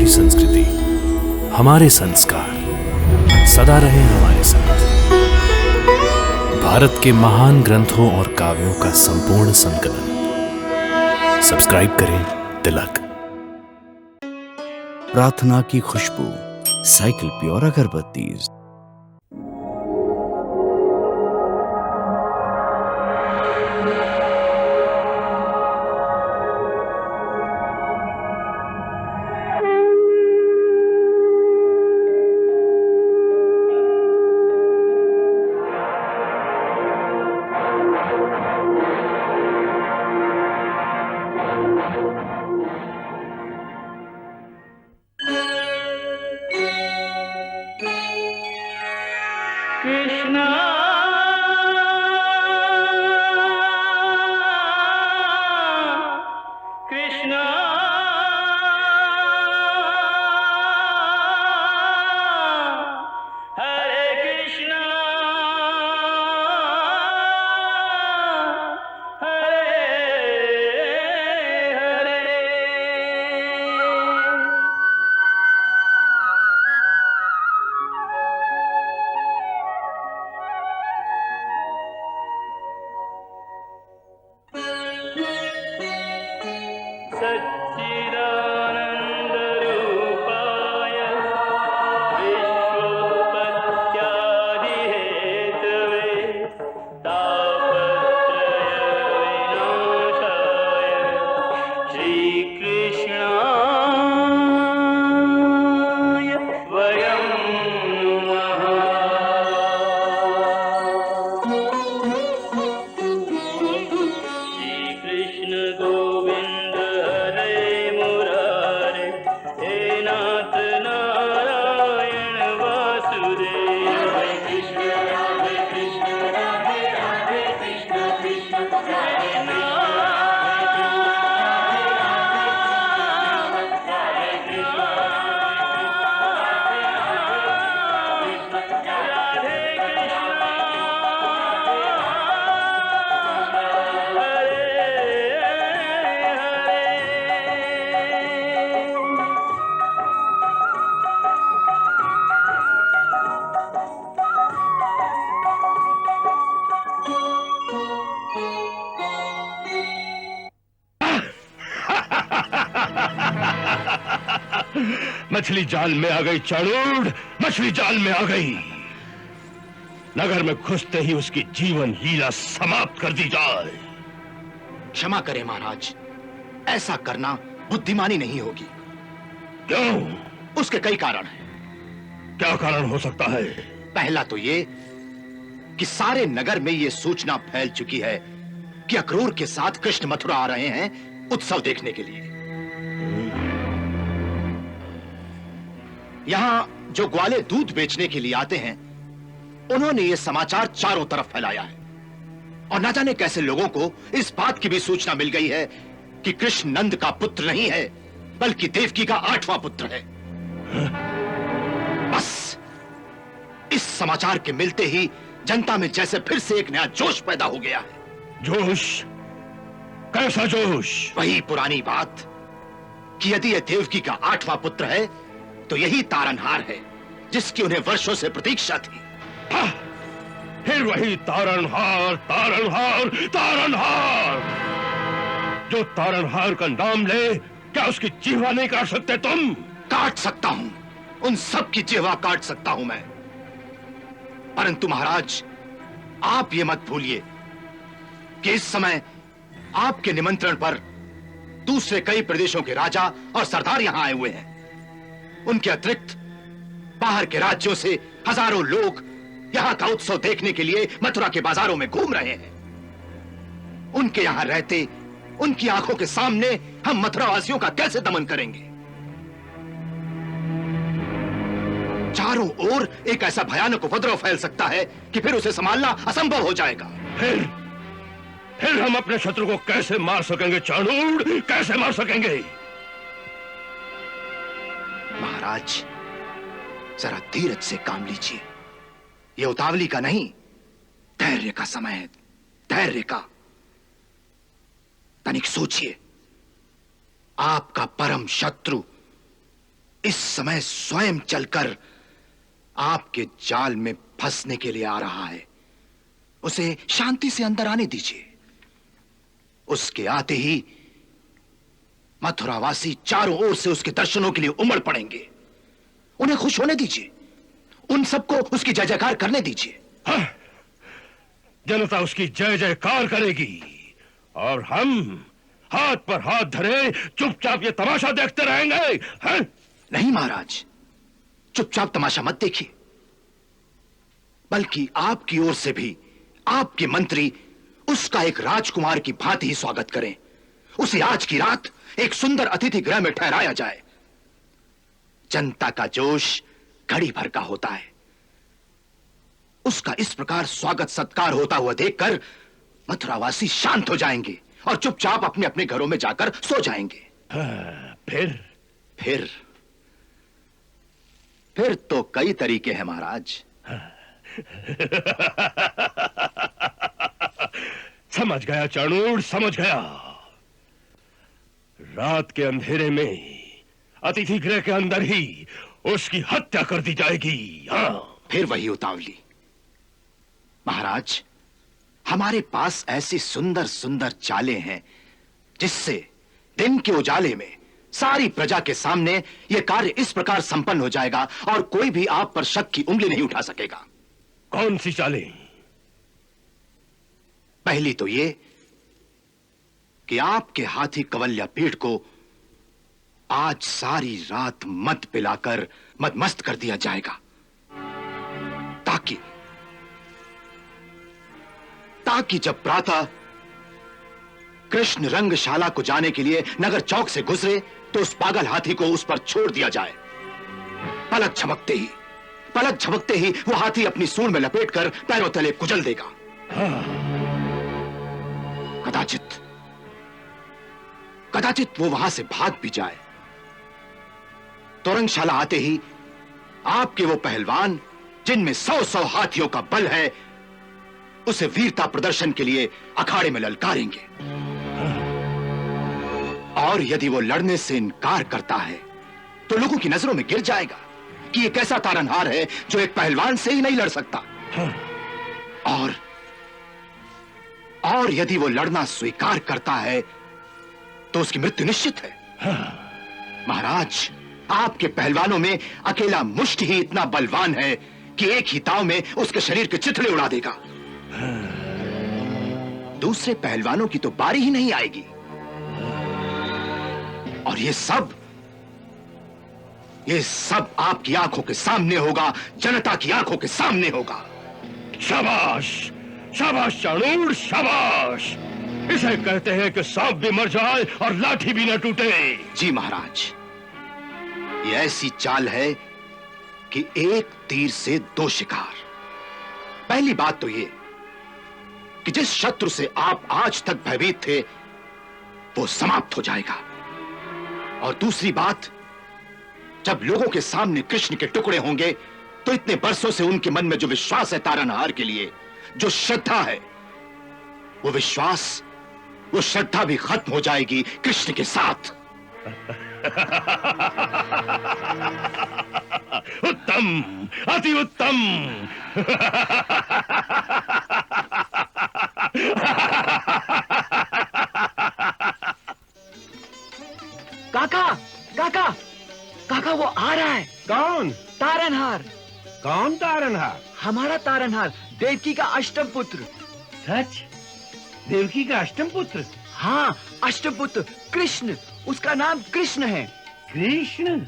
हमारी संस्कृति, हमारे संस्कार सदा रहे हमारे साथ। भारत के महान ग्रंथों और काव्यों का संपूर्ण संकलन। सब्सक्राइब करें तिलक। प्रार्थना की खुशबू, साइकिल प्योर अगरबत्ती। कृष्णा कृष्णा हरे कृष्णा हरे हरे। सच्चिदानन्दरूपाय विश्वोत्पत्त्यादिहेतवे तापत्रयविनाशाय श्रीकृष्णाय वयं नमः। श्रीकृष्ण गोविंद हरे मुरारे, हे नाथ नारायण वासुदेव। हरे कृष्ण राधे राधे कृष्ण कृष्ण हरे मछली जाल में आ गई चाणूर, मछली जाल में आ गई। नगर में घुसते ही उसकी जीवन लीला समाप्त कर दी जाए। क्षमा करें महाराज, ऐसा करना बुद्धिमानी नहीं होगी। क्यों? उसके कई कारण हैं। क्या कारण हो सकता है? पहला तो ये कि सारे नगर में ये सूचना फैल चुकी है कि अक्रूर के साथ कृष्ण मथुरा आ रहे हैं उत्सव देखने के लिए। यहां जो ग्वाले दूध बेचने के लिए आते हैं, उन्होंने ये समाचार चारों तरफ फैलाया है और न जाने कैसे लोगों को इस बात की भी सूचना मिल गई है कि कृष्ण नंद का पुत्र नहीं है, बल्कि देवकी का 8वां पुत्र है। बस इस समाचार के मिलते ही जनता में जैसे फिर से एक नया जोश पैदा हो गया है। जोश? कैसा जोश? वही पुरानी बात कि यदि यह देवकी का 8वां पुत्र है तो यही तारनहार है जिसकी उन्हें वर्षों से प्रतीक्षा थी। फिर वही तारनहार, तारनहार, तारनहार। जो तारनहार का नाम ले, क्या उसकी जिह्वा नहीं काट सकते तुम? काट सकता हूं, उन सब की जिह्वा काट सकता हूं मैं। परंतु महाराज, आप ये मत भूलिए कि इस समय आपके निमंत्रण पर दूसरे कई प्रदेशों के राजा और सरदार यहां आए हुए हैं। उनके अतिरिक्त बाहर के राज्यों से हजारों लोग यहां का उत्सव देखने के लिए मथुरा के बाजारों में घूम रहे हैं। उनके यहां रहते, उनकी आंखों के सामने हम मथुरा वासियों का कैसे दमन करेंगे? चारों ओर एक ऐसा भयानक उपद्रव फैल सकता है कि फिर उसे संभालना असंभव हो जाएगा। फिर हम अपने शत्रु को कैसे मार सकेंगे चाणूर? कैसे मार सकेंगे? महाराज, जरा धीरज से काम लीजिए। यह उतावली का नहीं, धैर्य का समय है, धैर्य का। तनिक सोचिए, आपका परम शत्रु इस समय स्वयं चलकर आपके जाल में फंसने के लिए आ रहा है। उसे शांति से अंदर आने दीजिए। उसके आते ही मथुरावासी चारों ओर से उसके दर्शनों के लिए उमड़ पड़ेंगे। उन्हें खुश होने दीजिए, उन सबको उसकी जय जयकार करने दीजिए। हाँ, जनता उसकी जय जयकार करेगी और हम हाथ पर हाथ धरे चुपचाप ये तमाशा देखते रहेंगे। हाँ? नहीं महाराज, चुपचाप तमाशा मत देखिए, बल्कि आपकी ओर से भी आपके मंत्री उसका एक राजकुमार की भांति ही स्वागत करें। उसे आज की रात एक सुंदर अतिथि गृह में ठहराया जाए। जनता का जोश घड़ी भर का होता है। उसका इस प्रकार स्वागत सत्कार होता हुआ देखकर मथुरावासी शांत हो जाएंगे और चुपचाप अपने अपने घरों में जाकर सो जाएंगे। हाँ, फिर तो कई तरीके हैं महाराज। समझ गया चाणूर, समझ गया। रात के अंधेरे में अतिथि गृह के अंदर ही उसकी हत्या कर दी जाएगी। हाँ। फिर वही उतावली। महाराज, हमारे पास ऐसी सुंदर सुंदर चालें हैं जिससे दिन के उजाले में सारी प्रजा के सामने यह कार्य इस प्रकार संपन्न हो जाएगा और कोई भी आप पर शक की उंगली नहीं उठा सकेगा। कौन सी चालें? पहली तो ये कि आपके हाथी कवल्या पीठ को आज सारी रात मद पिलाकर मदमस्त कर दिया जाएगा, ताकि जब प्रातः कृष्ण रंगशाला को जाने के लिए नगर चौक से गुजरे तो उस पागल हाथी को उस पर छोड़ दिया जाए। पलक झपकते ही वो हाथी अपनी सूंड में लपेटकर पैरों तले कुचल देगा। कदाचित वो वहां से भाग भी जाए तो रंगशाला आते ही आपके वो पहलवान जिनमें 100 हाथियों का बल है उसे वीरता प्रदर्शन के लिए अखाड़े में ललकारेंगे। और यदि वो लड़ने से इनकार करता है तो लोगों की नजरों में गिर जाएगा कि एक ऐसा तारनहार है जो एक पहलवान से ही नहीं लड़ सकता। और यदि वो लड़ना स्वीकार करता है तो उसकी मृत्यु निश्चित है। महाराज, आपके पहलवानों में अकेला मुष्ट ही इतना बलवान है कि एक ही ताव में उसके शरीर के चिथड़े उड़ा देगा। दूसरे पहलवानों की तो बारी ही नहीं आएगी। और ये सब आपकी आंखों के सामने होगा, जनता की आंखों के सामने होगा। शाबाश, शाबाश चाणूर, शाबाश। इसे कहते हैं कि सांप भी मर जाए और लाठी भी न टूटे। जी महाराज, ये ऐसी चाल है कि एक तीर से 2 शिकार। पहली बात तो ये कि जिस शत्रु से आप आज तक भयभीत थे वो समाप्त हो जाएगा। और दूसरी बात, जब लोगों के सामने कृष्ण के टुकड़े होंगे तो इतने बरसों से उनके मन में जो विश्वास है तारनहार के लिए, जो श्रद्धा है, वो श्रद्धा भी खत्म हो जाएगी कृष्ण के साथ। उत्तम, अति उत्तम। काका वो आ रहा है। कौन? तारनहार। कौन तारनहार? हमारा तारनहार, देवकी का अष्टम पुत्र। सच? देवकी का अष्टम पुत्र? हाँ, अष्टम पुत्र कृष्ण। उसका नाम कृष्ण है। कृष्ण?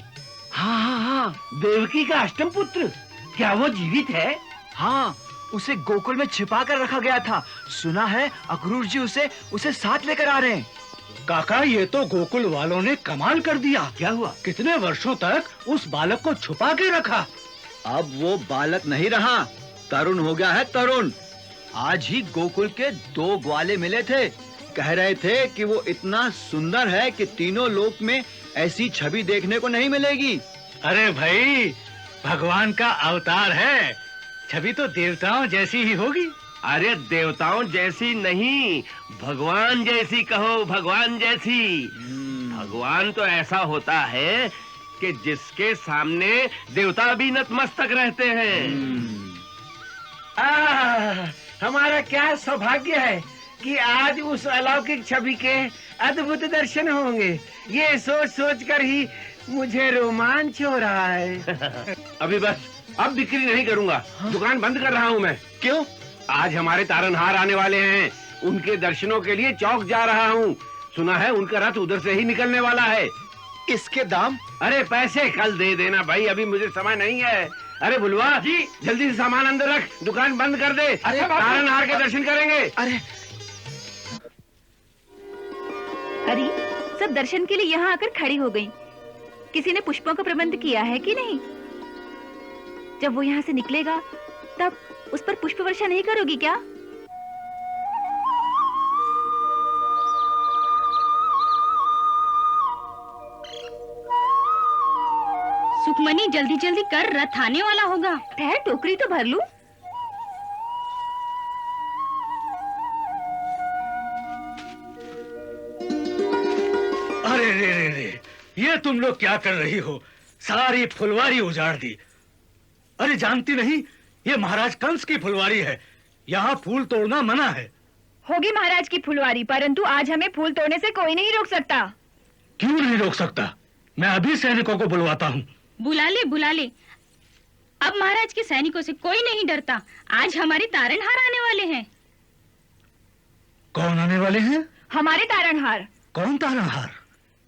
हाँ। देवकी का अष्टम पुत्र? क्या वो जीवित है? हाँ, उसे गोकुल में छिपा कर रखा गया था। सुना है अक्रूर जी उसे साथ लेकर आ रहे हैं। काका, ये तो गोकुल वालों ने कमाल कर दिया। क्या हुआ? कितने वर्षों तक उस बालक को छुपा के रखा। अब वो बालक नहीं रहा, तरुण हो गया है, तरुण। आज ही गोकुल के 2 ग्वाले मिले थे, कह रहे थे कि वो इतना सुंदर है कि तीनों लोक में ऐसी छवि देखने को नहीं मिलेगी। अरे भाई, भगवान का अवतार है, छवि तो देवताओं जैसी ही होगी। अरे देवताओं जैसी नहीं, भगवान जैसी कहो, भगवान जैसी। भगवान तो ऐसा होता है कि जिसके सामने देवता भी नतमस्तक रहते हैं। हमारा क्या सौभाग्य है कि आज उस अलौकिक छवि के अद्भुत दर्शन होंगे। ये सोच सोच कर ही मुझे रोमांच हो रहा है। अभी बस, अब बिक्री नहीं करूंगा। दुकान बंद कर रहा हूँ मैं। क्यों? आज हमारे तारनहार आने वाले हैं। उनके दर्शनों के लिए चौक जा रहा हूँ। सुना है उनका रथ उधर से ही निकलने वाला है। इसके दाम? अरे पैसे कल दे देना भाई, अभी मुझे समय नहीं है। अरे बुलवा जी, जल्दी से सामान अंदर रख, दुकान बंद कर दे। अरे तारनहार के दर्शन करेंगे। अरे अरे, सब दर्शन के लिए यहाँ आकर खड़ी हो गई। किसी ने पुष्पों का प्रबंध किया है कि नहीं? जब वो यहाँ से निकलेगा तब उस पर पुष्प वर्षा नहीं करोगी क्या? सुखमनी जल्दी जल्दी कर, रथ आने वाला होगा। ठहर, टोकरी तो भर लूं। अरे रे रे रे, ये तुम लोग क्या कर रही हो? सारी फुलवारी उजाड़ दी। अरे जानती नहीं, ये महाराज कंस की फुलवारी है। यहाँ फूल तोड़ना मना है। होगी महाराज की फुलवारी, परंतु आज हमें फूल तोड़ने से कोई नहीं रोक सकता। क्यों नहीं रोक सकता? मैं अभी सैनिकों को बुलवाता हूँ। बुला ले बुला ले। अब महाराज के सैनिकों से कोई नहीं डरता। आज हमारे तारनहार आने वाले हैं। कौन आने वाले हैं? हमारे तारणहार। कौन तारणहार?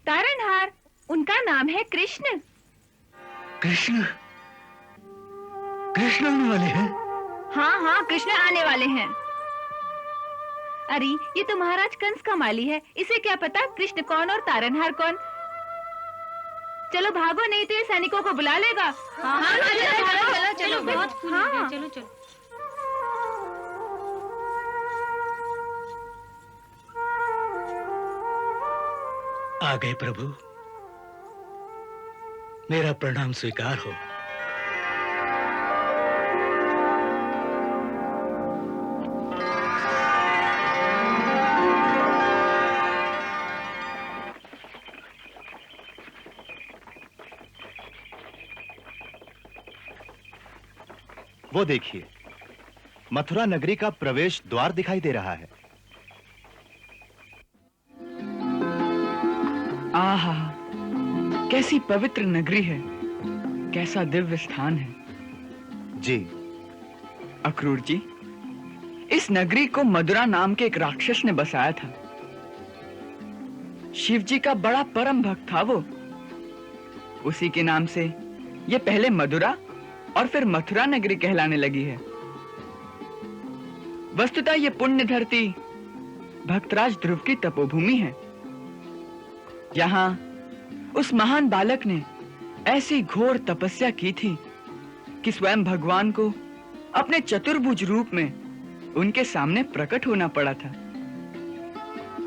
तारणहार, उनका नाम है कृष्ण। कृष्ण? कृष्ण आने वाले हैं? हाँ हाँ, कृष्ण आने वाले हैं। अरे ये तो महाराज कंस का माली है, इसे क्या पता कृष्ण कौन और तारणहार कौन। चलो भागो, नहीं तो ये सैनिकों को बुला लेगा। हाँ, चलो चलो, बहुत फूल हो गए, चलो चलो। आ गए प्रभु, मेरा प्रणाम स्वीकार हो। वो देखिए, मथुरा नगरी का प्रवेश द्वार दिखाई दे रहा है। आहा, कैसी पवित्र नगरी है, कैसा दिव्य स्थान है। जी अक्रूर जी, इस नगरी को मधुरा नाम के एक राक्षस ने बसाया था। शिव जी का बड़ा परम भक्त था वो। उसी के नाम से ये पहले मधुरा और फिर मथुरा नगरी कहलाने लगी है। वस्तुतः ये पुण्य धरती भक्तराज ध्रुव की तपोभूमि है। यहाँ उस महान बालक ने ऐसी घोर तपस्या की थी कि स्वयं भगवान को अपने चतुर्भुज रूप में उनके सामने प्रकट होना पड़ा था।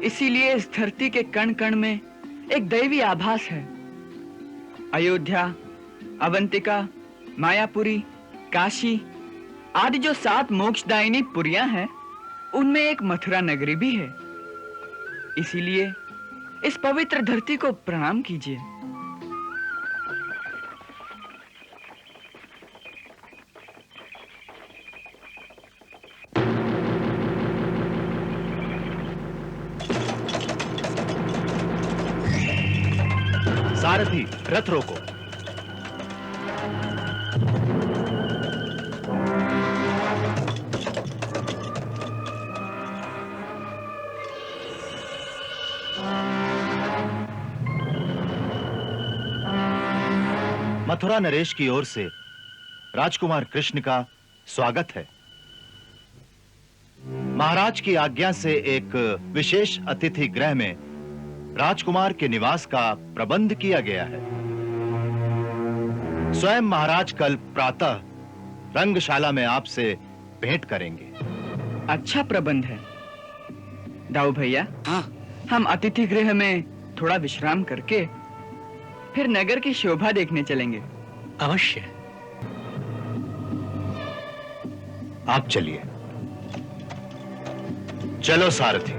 इसीलिए इस धरती के कण कण में एक दैवी आभास है। अयोध्या, अवंतिका, मायापुरी, काशी आदि जो 7 मोक्षदायिनी पुरियां हैं, उनमें एक मथुरा नगरी भी है। इसीलिए इस पवित्र धरती को प्रणाम कीजिए। सारथी, रथ रोको। मथुरा नरेश की ओर से राजकुमार कृष्ण का स्वागत है। महाराज की आज्ञा से एक विशेष अतिथि गृह में राजकुमार के निवास का प्रबंध किया गया है। स्वयं महाराज कल प्रातः रंगशाला में आपसे भेंट करेंगे। अच्छा प्रबंध है। दाऊ भैया, हम अतिथि गृह में थोड़ा विश्राम करके फिर नगर की शोभा देखने चलेंगे। अवश्य। आप चलिए। चलो सारथी।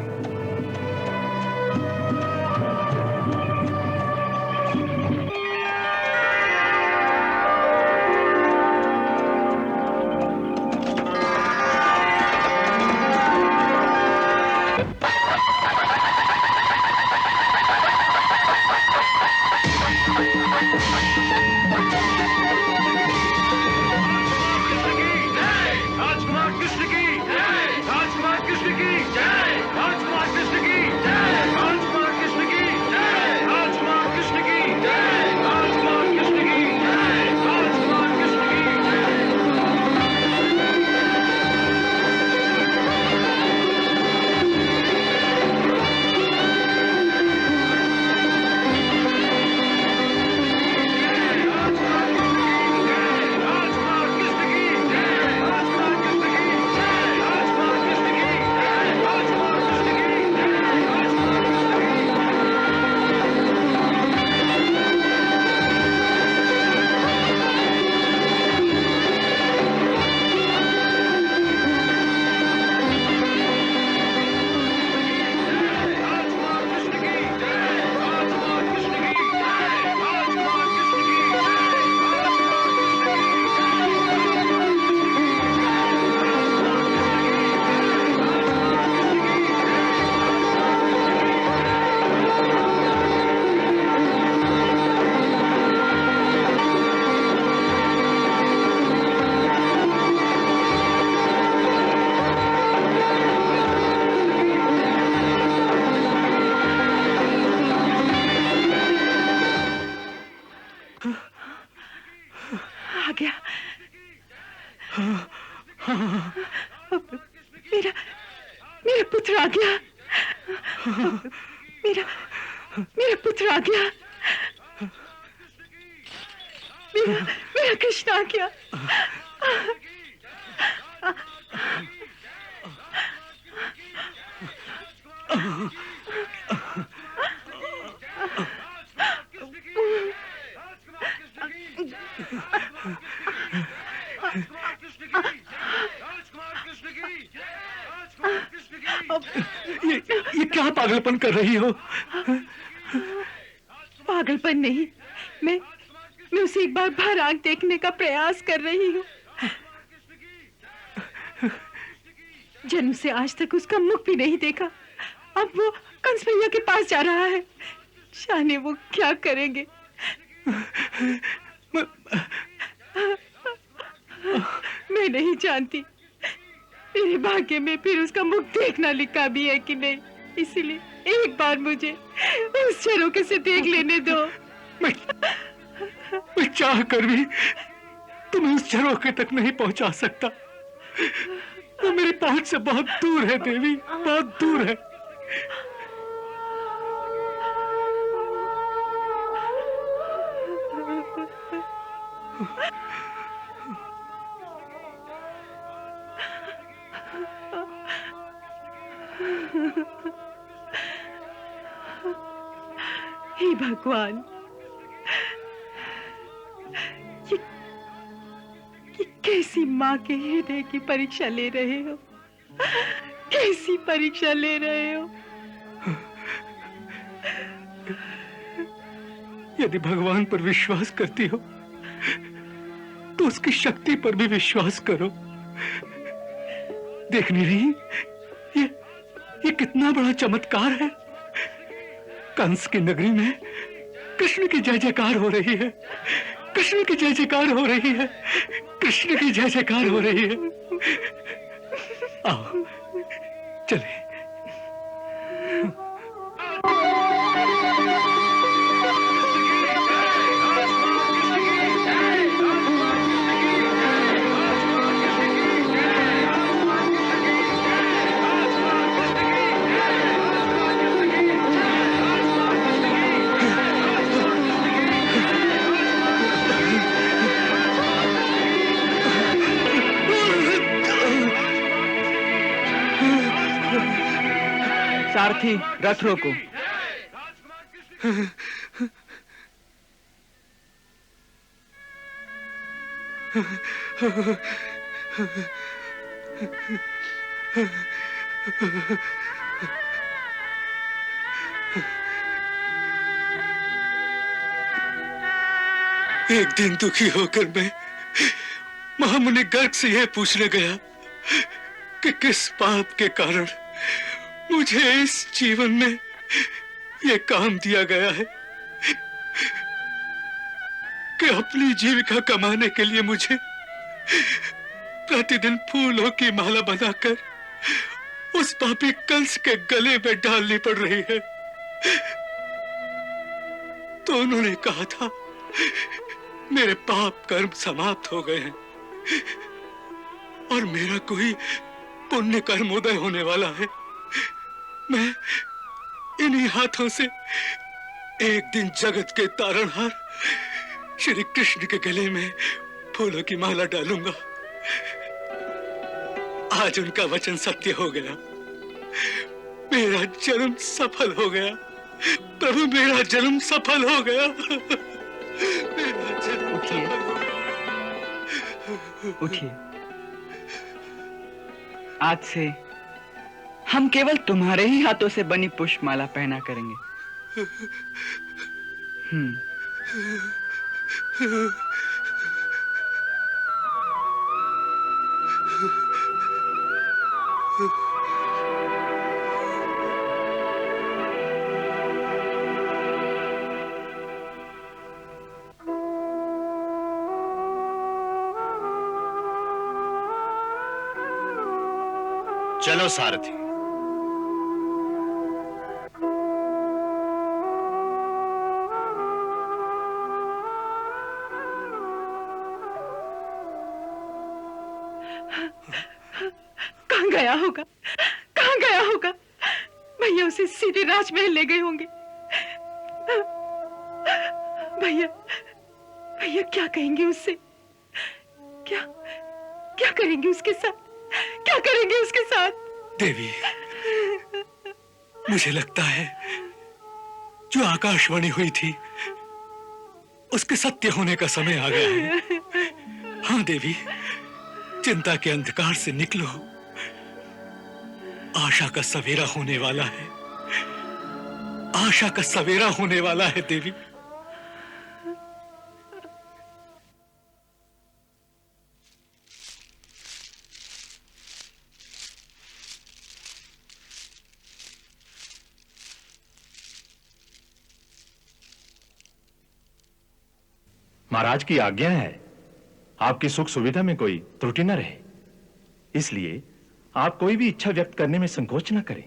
आ गया। मेरा मेरा पुत्र आ गया। मेरा पुत्र आ गया। मेरा कृष्ण आ गया। ये क्या पागलपन कर रही हो? पागलपन नहीं, मैं उसे एक बार भर आंख देखने का प्रयास कर रही हूँ। जन्म से आज तक उसका मुख भी नहीं देखा। अब वो कंस भैया के पास जा रहा है। जाने वो क्या करेंगे। मैं नहीं जानती मेरे भाग्य में फिर उसका मुख देखना लिखा भी है कि नहीं, इसीलिए एक बार मुझे उस झरोखे से देख लेने दो। मैं चाह कर भी तुम्हें उस झरोखे तक नहीं पहुंचा सकता। वो मेरी पहुंच से बहुत दूर है देवी, बहुत दूर है। हे भगवान, ये कैसी माँ के हृदय की परीक्षा ले रहे हो? कैसी परीक्षा ले रहे हो? यदि भगवान पर विश्वास करती हो तो उसकी शक्ति पर भी विश्वास करो। देख नहीं रही ये कितना बड़ा चमत्कार है। कंस की नगरी में कृष्ण की जय जयकार हो रही है। कृष्ण की जय जयकार हो रही है। कृष्ण की जय जयकार हो रही है। आओ चले। सारथी, रथ रोको। एक दिन दुखी होकर मैं महामुनि गर्ग से यह पूछने गया कि किस पाप के कारण मुझे इस जीवन में यह काम दिया गया है कि अपनी जीविका कमाने के लिए मुझे प्रतिदिन फूलों की माला बनाकर उस पापी कंस के गले में डालनी पड़ रही है। तो उन्होंने कहा था मेरे पाप कर्म समाप्त हो गए हैं और मेरा कोई पुण्य कर्म उदय होने वाला है। मैं इन्हीं हाथों से एक दिन जगत के तारणहार श्री कृष्ण के गले में फूलों की माला डालूंगा। आज उनका वचन सत्य हो गया। मेरा जन्म सफल हो गया। प्रभु, मेरा जन्म सफल हो गया। मेरा जन्म उठिए। आज से हम केवल तुम्हारे ही हाथों से बनी पुष्पमाला पहना करेंगे। चलो सारथी। कहाँ गया होगा, कहाँ गया होगा? भैया उसे सीधे राजमहल ले गए होंगे। भैया भैया क्या कहेंगे उससे? क्या क्या करेंगे उसके साथ? क्या करेंगे उसके साथ? देवी, मुझे लगता है जो आकाशवाणी हुई थी उसके सत्य होने का समय आ गया है। हाँ देवी, चिंता के अंधकार से निकलो, आशा का सवेरा होने वाला है, आशा का सवेरा होने वाला है देवी। महाराज की आज्ञा है, आपकी सुख सुविधा में कोई त्रुटि न रहे, इसलिए आप कोई भी इच्छा व्यक्त करने में संकोच न करें।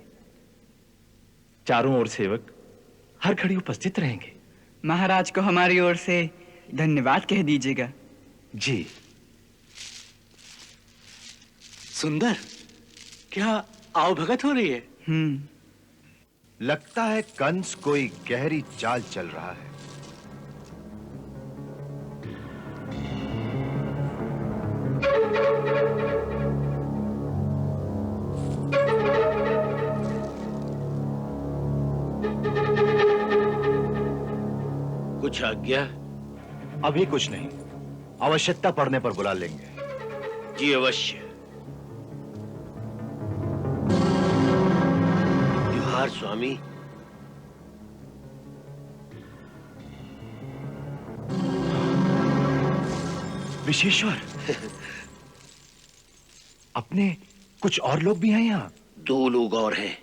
चारों ओर सेवक हर घड़ी उपस्थित रहेंगे। महाराज को हमारी ओर से धन्यवाद कह दीजिएगा। जी। सुंदर, क्या आवभगत हो रही है? लगता है कंस कोई गहरी चाल चल रहा है। कुछ आज्ञा? अभी कुछ नहीं, आवश्यकता पड़ने पर बुला लेंगे। जी अवश्य। जोहार स्वामी। विशेश्वर, अपने कुछ और लोग भी हैं यहाँ? 2 लोग और हैं।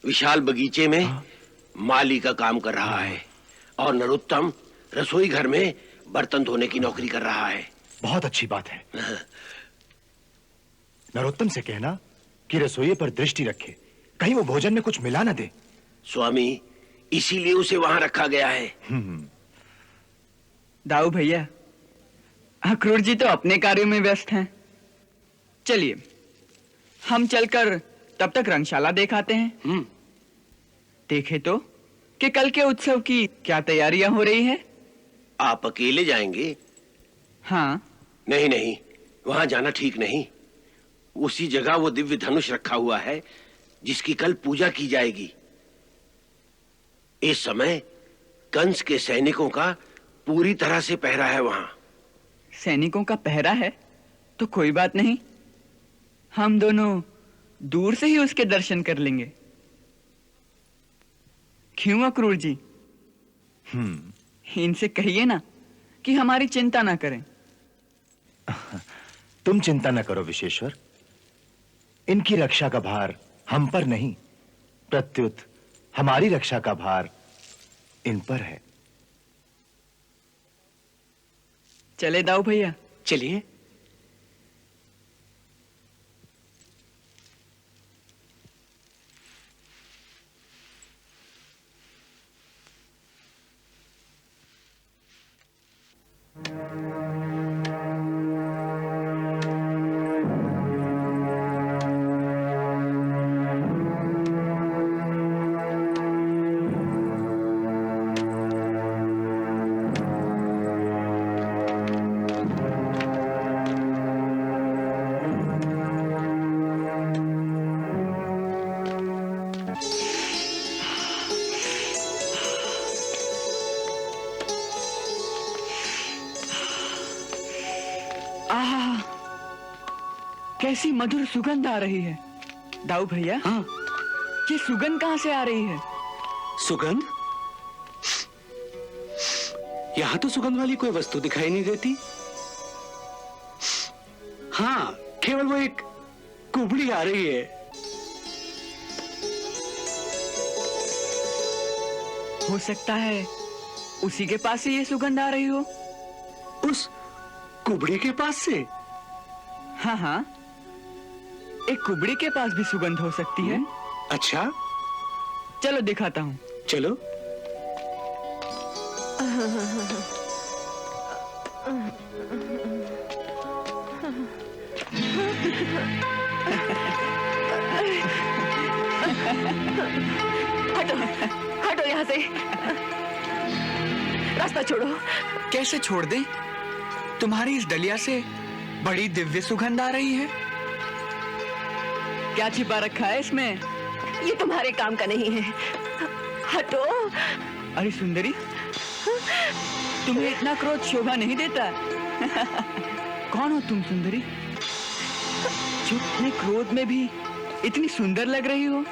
विशाल बगीचे में माली का काम कर रहा है और नरोत्तम रसोई घर में बर्तन धोने की नौकरी कर रहा है। बहुत अच्छी बात है। नरोत्तम से कहना कि रसोई पर दृष्टि रखे, कहीं वो भोजन में कुछ मिला ना दे। स्वामी, इसीलिए उसे वहां रखा गया है। दाऊ भैया, अक्रूर जी तो अपने कार्यों में व्यस्त हैं। चलिए हम चलकर तब तक रंगशाला देखाते हैं। देखे तो कि कल के उत्सव की क्या तैयारियां हो रही है। आप अकेले जाएंगे? हाँ। नहीं नहीं, वहां जाना ठीक नहीं। उसी जगह वो दिव्य धनुष रखा हुआ है जिसकी कल पूजा की जाएगी। इस समय कंस के सैनिकों का पूरी तरह से पहरा है वहां। सैनिकों का पहरा है तो कोई बात नहीं, हम दोनों दूर से ही उसके दर्शन कर लेंगे। क्यों अक्रूर जी? इनसे कहिए ना कि हमारी चिंता ना करें। तुम चिंता न करो विशेश्वर, इनकी रक्षा का भार हम पर नहीं, प्रत्युत हमारी रक्षा का भार इन पर है। चले दाऊ भैया। चलिए। आहा, कैसी मधुर सुगंध आ रही है। दाऊ भैया, हाँ, ये सुगंध कहाँ से आ रही है? सुगंध? यहां तो सुगंध वाली कोई वस्तु दिखाई नहीं देती। हाँ, केवल वो एक कुबड़ी आ रही है। हो सकता है उसी के पास से ये सुगंध आ रही हो। उस कुबड़ी के पास से? हाँ हाँ, एक कुबड़ी के पास भी सुगंध हो सकती है। अच्छा, चलो दिखाता हूँ। चलो। रास्ता छोड़ो। कैसे छोड़ दें? तुम्हारी इस डलिया से बड़ी दिव्य सुगंध आ रही है। क्या छिपा रखा है इसमें? ये तुम्हारे काम का नहीं है, हटो। अरे सुंदरी, तुम्हें इतना क्रोध शोभा नहीं देता। कौन हो तुम सुंदरी, जो अपने क्रोध में भी इतनी सुंदर लग रही हो?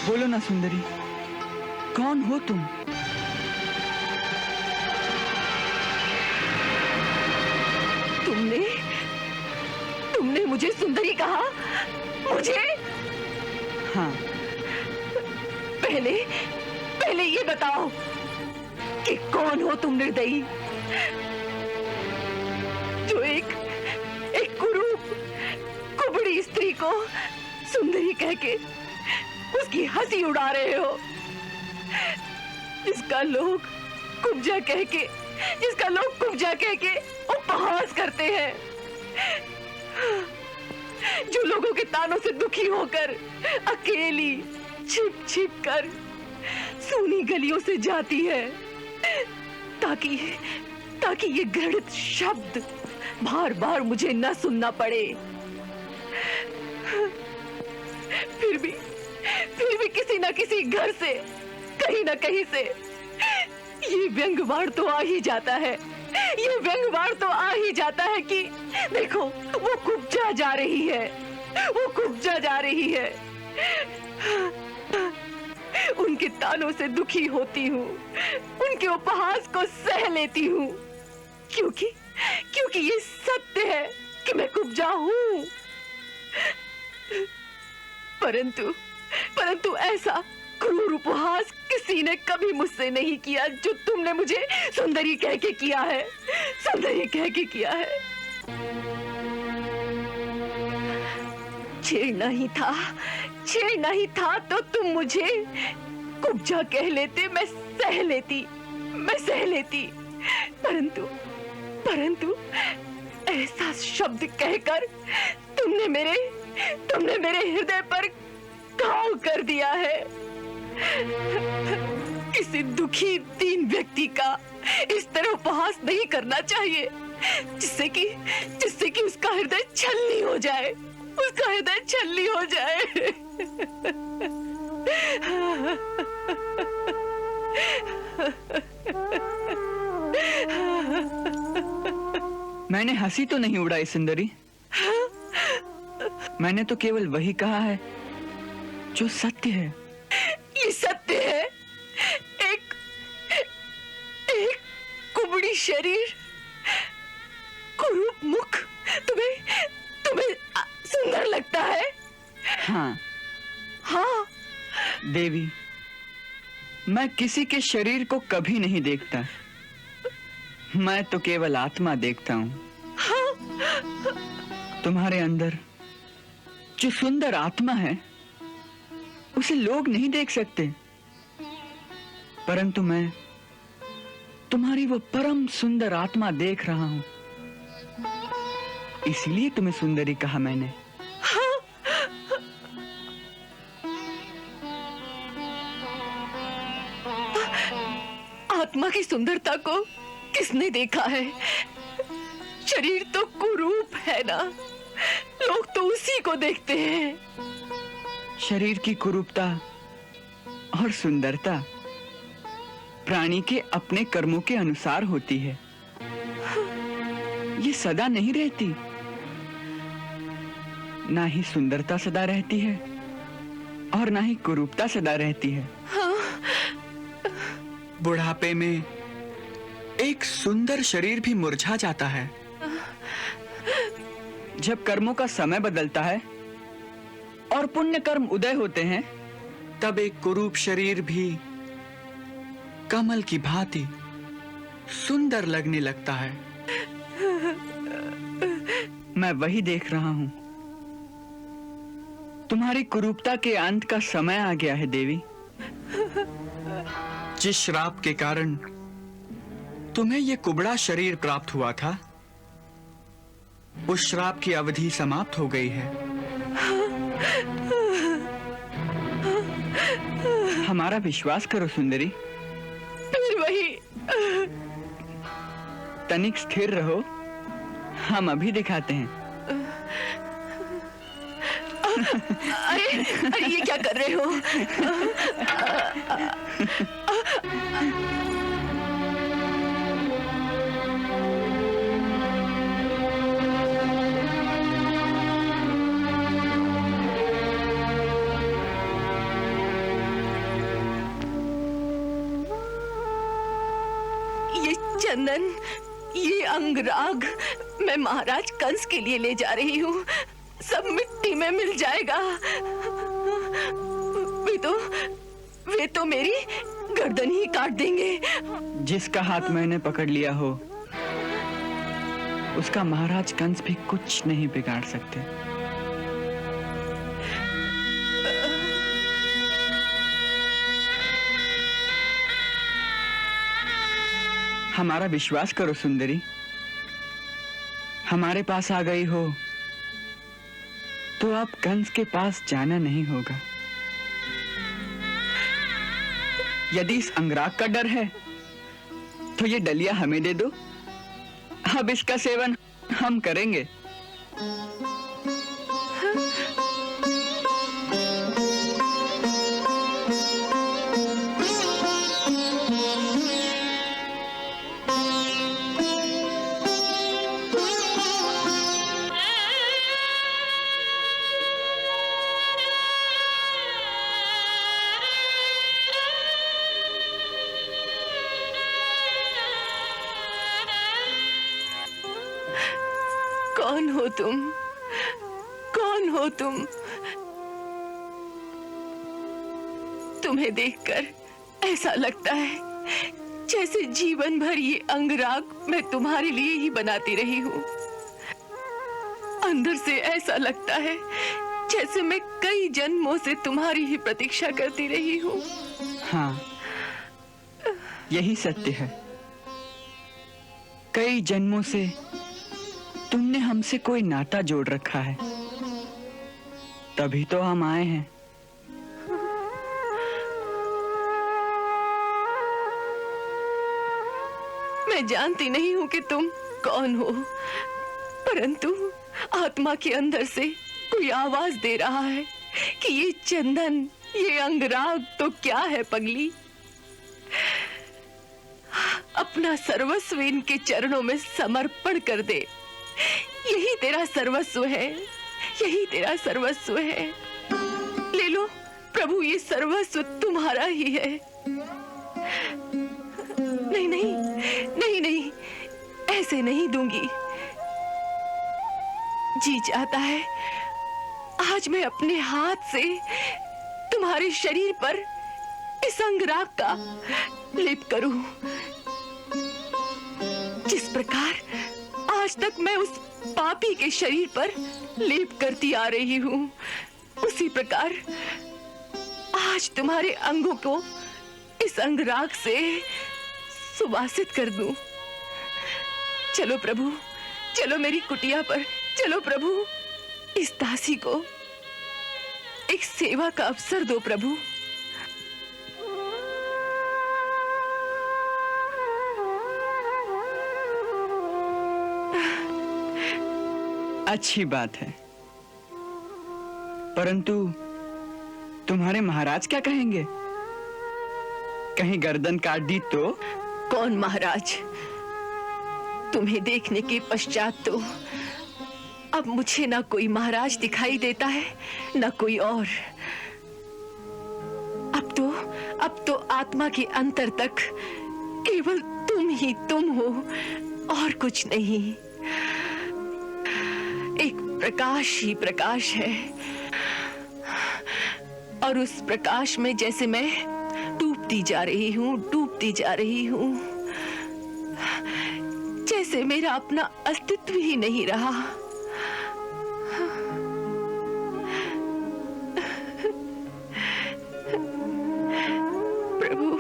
बोलो ना सुंदरी, कौन हो तुम? तुमने मुझे सुंदरी कहा? मुझे? हाँ। पहले ये बताओ कि कौन हो तुम निर्दयी, जो एक कुरूप कुबड़ी स्त्री को सुंदरी कह के उसकी हंसी उड़ा रहे हो, जिसका लोग कुब्जा कह के उपहास करते हैं, जो लोगों के तानों से दुखी होकर अकेली छिप कर सूनी गलियों से जाती है, ताकि ये घृणित शब्द बार बार मुझे न सुनना पड़े। फिर भी किसी न किसी घर से, कहीं न कहीं से ये व्यंग्यवाड़ तो आ ही जाता है, कि देखो वो कुब्जा जा रही है, उनके तानों से दुखी होती हूँ, उनके उपहास को सह लेती हूँ, क्योंकि ये सत्य है कि मैं कुब्जा हूँ। परंतु ऐसा क्रूर उपहास किसी ने कभी मुझसे नहीं किया जो तुमने मुझे सुंदरी कह के किया है। छेड़ना ही था तो तुम मुझे कुब्जा कह लेते, मैं सह लेती। परंतु ऐसा शब्द कहकर तुमने मेरे हृदय पर घाव कर दिया है। किसी दुखी दीन व्यक्ति का इस तरह उपहास नहीं करना चाहिए, जिससे कि उसका हृदय छलनी हो जाए, मैंने हंसी तो नहीं उड़ाई सुंदरी, मैंने तो केवल वही कहा है जो सत्य है। ये सत्य है। एक कुबड़ी शरीर, कुरूप मुख तुम्हें सुंदर लगता है? हाँ देवी, मैं किसी के शरीर को कभी नहीं देखता, मैं तो केवल आत्मा देखता हूँ। तुम्हारे अंदर जो सुंदर आत्मा है उसे लोग नहीं देख सकते, परंतु मैं तुम्हारी वो परम सुंदर आत्मा देख रहा हूं, इसलिए तुम्हें सुंदरी कहा मैंने। आत्मा की सुंदरता को किसने देखा है? शरीर तो कुरूप है ना, लोग तो उसी को देखते हैं। शरीर की कुरूपता और सुंदरता प्राणी के अपने कर्मों के अनुसार होती है, ये सदा नहीं रहती। ना ही सुंदरता सदा रहती है और ना ही कुरूपता सदा रहती है। बुढ़ापे में एक सुंदर शरीर भी मुरझा जाता है। जब कर्मों का समय बदलता है और पुण्य कर्म उदय होते हैं, तब एक कुरूप शरीर भी कमल की भांति सुंदर लगने लगता है। मैं वही देख रहा हूं। तुम्हारी कुरूपता के अंत का समय आ गया है देवी। जिस श्राप के कारण तुम्हें यह कुबड़ा शरीर प्राप्त हुआ था, उस श्राप की अवधि समाप्त हो गई है। हमारा विश्वास करो सुंदरी। तनिक स्थिर रहो, हम अभी दिखाते हैं। अरे अरे ये क्या कर रहे हो? ये चंदन, ये अंगराग मैं महाराज कंस के लिए ले जा रही हूँ। सब मिट्टी में मिल जाएगा। वे तो मेरी गर्दन ही काट देंगे। जिसका हाथ मैंने पकड़ लिया हो, उसका महाराज कंस भी कुछ नहीं बिगाड़ सकते। हमारा विश्वास करो सुंदरी, हमारे पास आ गई हो तो अब कंस के पास जाना नहीं होगा। यदि इस अंगराग का डर है तो ये डलिया हमें दे दो, अब इसका सेवन हम करेंगे। कौन हो तुम? कौन हो तुम? तुम्हें देखकर ऐसा लगता है जैसे जीवन भर ये अंगराग मैं तुम्हारे लिए ही बनाती रही हूँ। अंदर से ऐसा लगता है जैसे मैं कई जन्मों से तुम्हारी ही प्रतीक्षा करती रही हूँ। हाँ, यही सत्य है। कई जन्मों से तुमने हमसे कोई नाता जोड़ रखा है, तभी तो हम आए हैं। मैं जानती नहीं हूँ कि तुम कौन हो, परंतु आत्मा के अंदर से कोई आवाज दे रहा है कि ये चंदन, ये अंगराग तो क्या है पगली। अपना सर्वस्व इनके चरणों में समर्पण कर दे। यही तेरा सर्वस्व है, यही तेरा सर्वस्व है। ले लो प्रभु, ये सर्वस्व तुम्हारा ही है। नहीं नहीं नहीं नहीं, ऐसे नहीं दूंगी। जी चाहता है आज मैं अपने हाथ से तुम्हारे शरीर पर इस अंगराग का लेप करूं। जिस प्रकार आज तक मैं उस पापी के शरीर पर लेप करती आ रही हूँ, उसी प्रकार आज तुम्हारे अंगों को इस अंगराग से सुवासित कर दूं। चलो प्रभु, चलो मेरी कुटिया पर, चलो प्रभु। इस दासी को एक सेवा का अवसर दो प्रभु। अच्छी बात है, परंतु तुम्हारे महाराज क्या कहेंगे? कहीं गर्दन काट दी तो? कौन महाराज? तुम्हें देखने के पश्चात तो अब मुझे ना कोई महाराज दिखाई देता है, ना कोई और। अब तो आत्मा के अंतर तक केवल तुम ही तुम हो और कुछ नहीं। एक प्रकाश ही प्रकाश है, और उस प्रकाश में जैसे मैं डूबती जा रही हूँ, डूबती जा रही हूँ, जैसे मेरा अपना अस्तित्व ही नहीं रहा। प्रभु,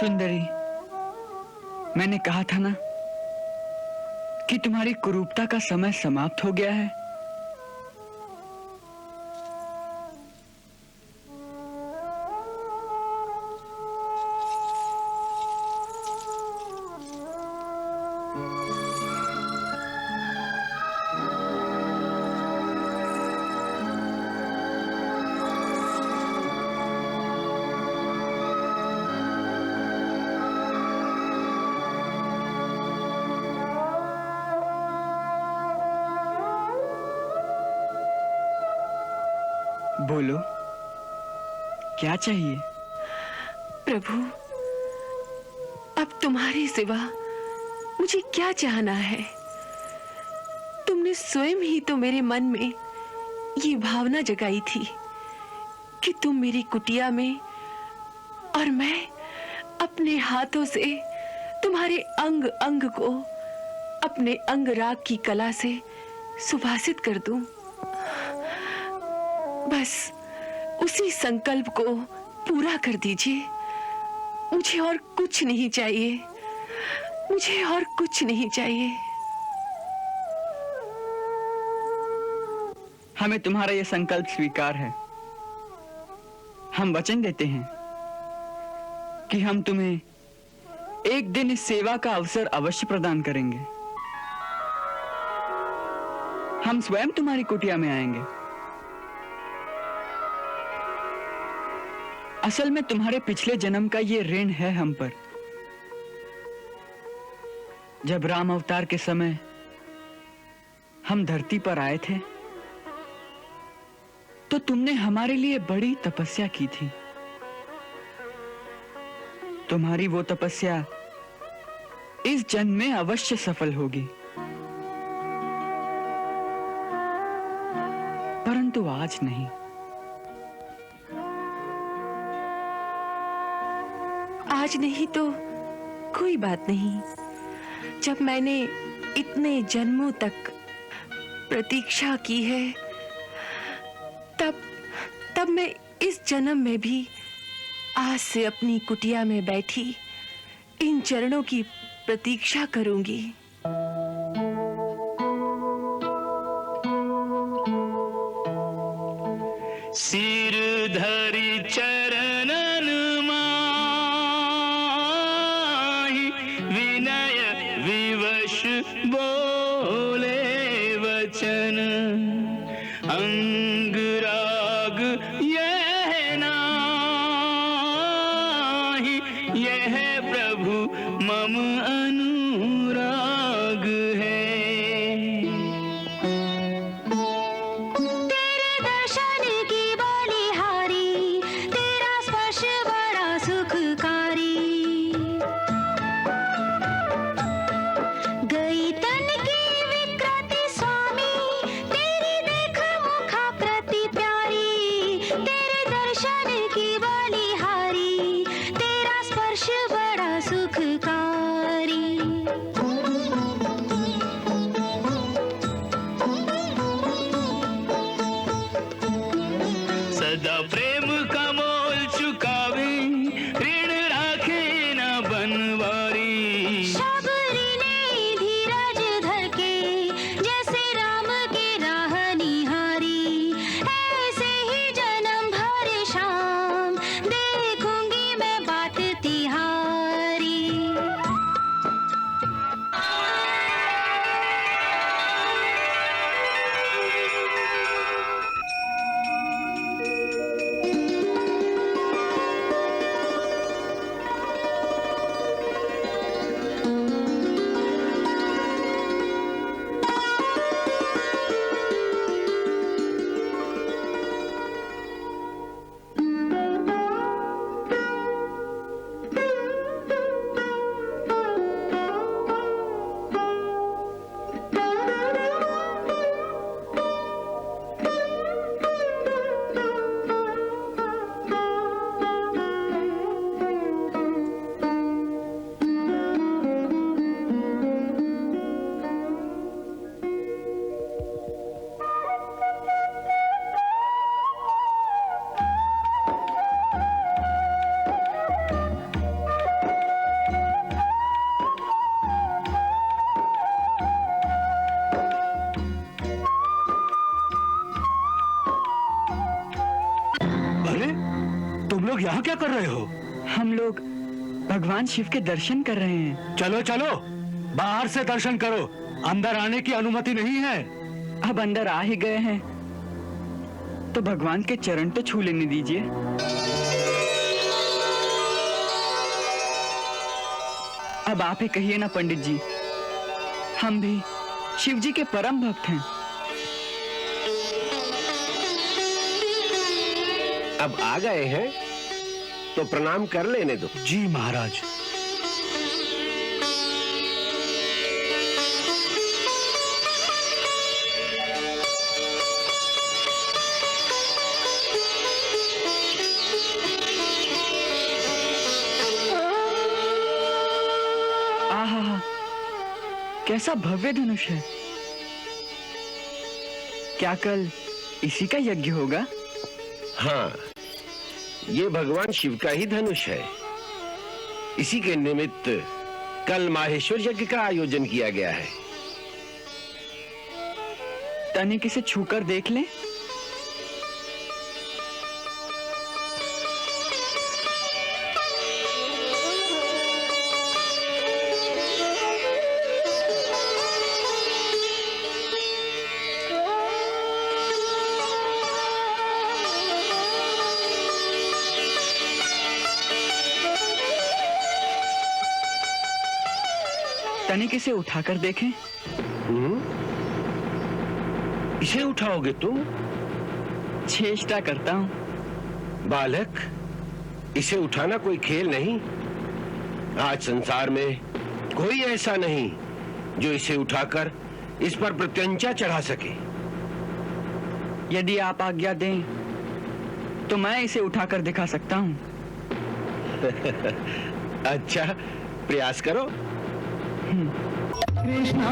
सुंदरी, मैंने कहा था ना कि तुम्हारी कुरूपता का समय समाप्त हो गया है। बोलो, क्या चाहिए? प्रभु, अब तुम्हारे सिवा मुझे क्या चाहना है? तुमने स्वयं ही तो मेरे मन में ये भावना जगाई थी कि तुम मेरी कुटिया में और मैं अपने हाथों से तुम्हारे अंग अंग को अपने अंग राग की कला से सुभाषित कर दूं। बस उसी संकल्प को पूरा कर दीजिए। मुझे और कुछ नहीं चाहिए, मुझे और कुछ नहीं चाहिए। हमें तुम्हारा यह संकल्प स्वीकार है। हम वचन देते हैं कि हम तुम्हें एक दिन इस सेवा का अवसर अवश्य प्रदान करेंगे। हम स्वयं तुम्हारी कुटिया में आएंगे। असल में तुम्हारे पिछले जन्म का ये ऋण है हम पर। जब राम अवतार के समय हम धरती पर आए थे तो तुमने हमारे लिए बड़ी तपस्या की थी। तुम्हारी वो तपस्या इस जन्म में अवश्य सफल होगी, परंतु आज नहीं। आज नहीं तो कोई बात नहीं। जब मैंने इतने जन्मों तक प्रतीक्षा की है, तब मैं इस जन्म में भी आज से अपनी कुटिया में बैठी इन चरणों की प्रतीक्षा करूंगी। सिर धरि चरणन माहि, विनय विवश बोले वचन। अंग राग यह नाही, यह प्रभु मम अनुराग है। सदा प्रेम का मोल चुकावे, ऋण राखे न बनवारी। शबरी ने धीरा यहाँ क्या कर रहे हो? हम लोग भगवान शिव के दर्शन कर रहे हैं। चलो चलो, बाहर से दर्शन करो, अंदर आने की अनुमति नहीं है। अब अंदर आ ही गए हैं तो भगवान के चरण तो छू लेने दीजिए। अब आप ही कहिए ना पंडित जी, हम भी शिव जी के परम भक्त हैं। अब आ गए हैं तो प्रणाम कर लेने दो। जी महाराज। आहा, कैसा भव्य धनुष है। क्या कल इसी का यज्ञ होगा? हाँ, ये भगवान शिव का ही धनुष है। इसी के निमित्त कल माहेश्वर यज्ञ का आयोजन किया गया है। तनिक इसे छूकर देख लें। तनिक इसे उठाकर देखें। इसे उठाओगे तुम? चेष्टा करता हूं। बालक, इसे उठाना कोई खेल नहीं। आज संसार में कोई ऐसा नहीं जो इसे उठाकर इस पर प्रत्यंचा चढ़ा सके। यदि आप आज्ञा दें तो मैं इसे उठाकर दिखा सकता हूं। अच्छा, प्रयास करो। कृष्णा